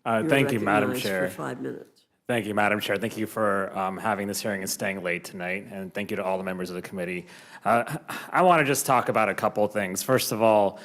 Thank you, Madam recognized Chair. for 5 minutes. Thank you, Madam Chair. Thank you for having this hearing and staying late tonight. And thank you to all the members of the committee. I want to just talk about a couple of things. First of all,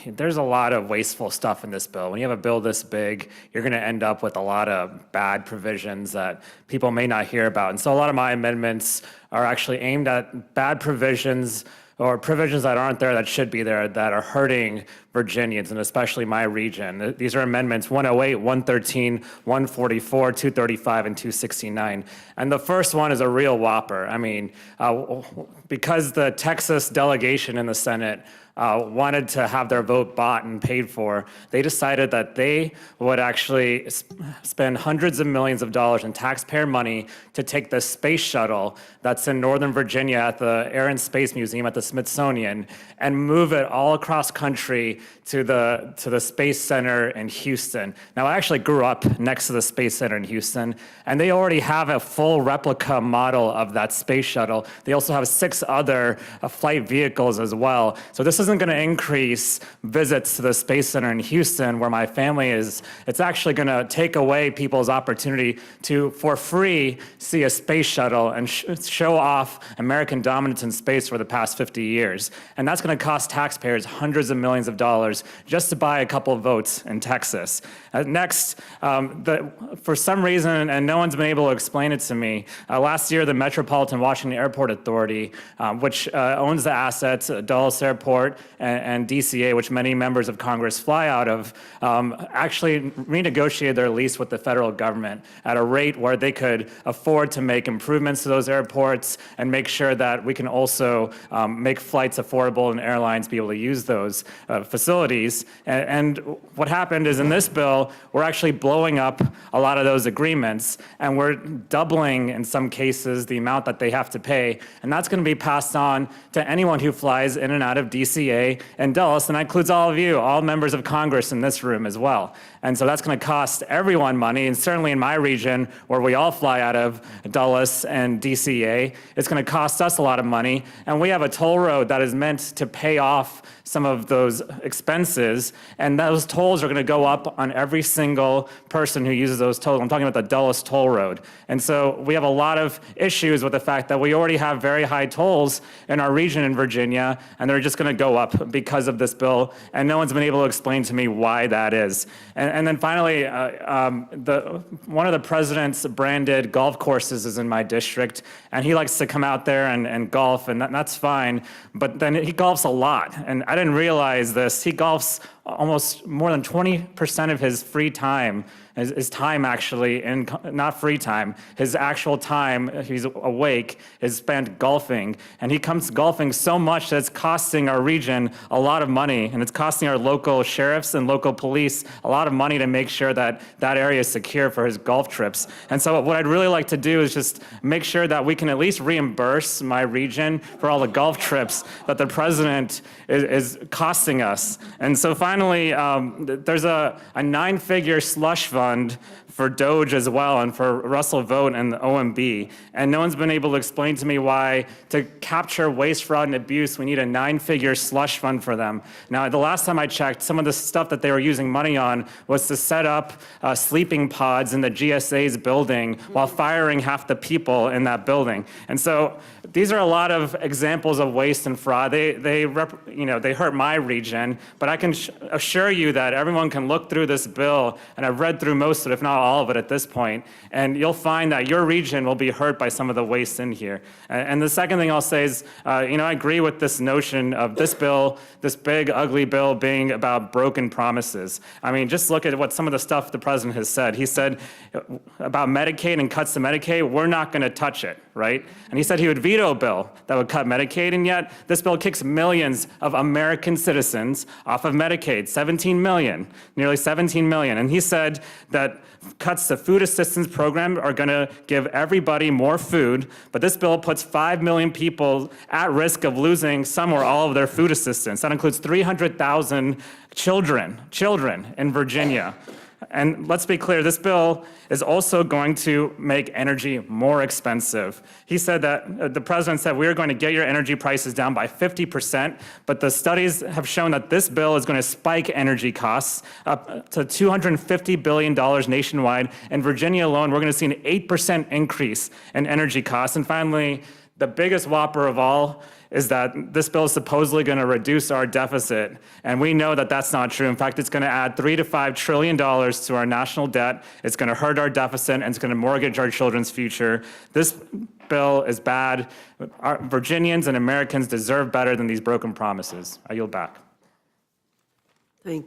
there's a lot of wasteful stuff in this bill. When you have a bill this big, you're going to end up with a lot of bad provisions that people may not hear about. And so a lot of my amendments are actually aimed at bad provisions or provisions that aren't there that should be there that are hurting Virginians, and especially my region. These are amendments 108, 113, 144, 235, and 269. And the first one is a real whopper. I mean, because the Texas delegation in the Senate wanted to have their vote bought and paid for, they decided that they would actually spend hundreds of millions of dollars in taxpayer money to take the space shuttle that's in Northern Virginia at the Air and Space Museum at the Smithsonian and move it all across country to the Space Center in Houston. Now, I actually grew up next to the Space Center in Houston, and they already have a full replica model of that space shuttle. They also have 6 other flight vehicles as well. So this isn't going to increase visits to the Space Center in Houston, where my family is. It's actually going to take away people's opportunity to, for free, see a space shuttle and show off American dominance in space for the past 50 years. And that's going to cost taxpayers hundreds of millions of dollars just to buy a couple of votes in Texas. Next, for some reason, and no one's been able to explain it to me, last year the Metropolitan Washington Airport Authority, which owns the assets at Dulles Airport and DCA, which many members of Congress fly out of, actually renegotiated their lease with the federal government at a rate where they could afford to make improvements to those airports and make sure that we can also make flights affordable and airlines be able to use those facilities. And what happened is in this bill, we're actually blowing up a lot of those agreements, and we're doubling, in some cases, the amount that they have to pay. And that's going to be passed on to anyone who flies in and out of DCA and Dulles, and that includes all of you, all members of Congress in this room as well. And so that's going to cost everyone money, and certainly in my region, where we all fly out of Dulles and DCA, it's going to cost us a lot of money. And we have a toll road that is meant to pay off some of those expenses, and those tolls are going to go up on every single person who uses those tolls. I'm talking about the Dulles toll road. And so we have a lot of issues with the fact that we already have very high tolls in our region in Virginia, and they're just going to go up because of this bill, and no one's been able to explain to me why that is. And then finally, one of the president's branded golf courses is in my district, and he likes to come out there and golf, and that's fine, but then he golfs a lot, and I didn't realize this. He golfs almost more than 20% of his free time, his time actually, and not free time, his actual time, he's awake, is spent golfing. And he comes golfing so much that it's costing our region a lot of money, and it's costing our local sheriffs and local police a lot of money to make sure that that area is secure for his golf trips. And so what I'd really like to do is just make sure that we can at least reimburse my region for all the golf trips that the president is costing us. And so finally, there's a 9-figure slush fund for DOGE as well, and for Russell Vogt and the OMB. And no one's been able to explain to me why, to capture waste, fraud, and abuse, we need a 9-figure slush fund for them. Now, the last time I checked, some of the stuff that they were using money on was to set up sleeping pods in the GSA's building while firing half the people in that building. And so these are a lot of examples of waste and fraud. They hurt my region, but I can assure you that everyone can look through this bill, and I've read through most of it, if not all of it at this point, and you'll find that your region will be hurt by some of the waste in here. And the second thing I'll say is, I agree with this notion of this bill, this big, ugly bill, being about broken promises. I mean, just look at what some of the stuff the president has said. He said about Medicaid and cuts to Medicaid, we're not going to touch it, right? And he said he would veto a bill that would cut Medicaid, and yet this bill kicks millions of American citizens off of Medicaid, 17 million, nearly 17 million. And he said that cuts to food assistance program are going to give everybody more food, but this bill puts 5 million people at risk of losing some or all of their food assistance. That includes 300,000 children in Virginia. And let's be clear, this bill is also going to make energy more expensive. He said that, the president said, we are going to get your energy prices down by 50%, but the studies have shown that this bill is going to spike energy costs up to $250 billion nationwide. In Virginia alone, we're going to see an 8% increase in energy costs. And finally, the biggest whopper of all is that this bill is supposedly going to reduce our deficit, and we know that that's not true. In fact, it's going to add $3 to $5 trillion to our national debt. It's going to hurt our deficit, and it's going to mortgage our children's future. This bill is bad. Our Virginians and Americans deserve better than these broken promises. I yield back. Thank you.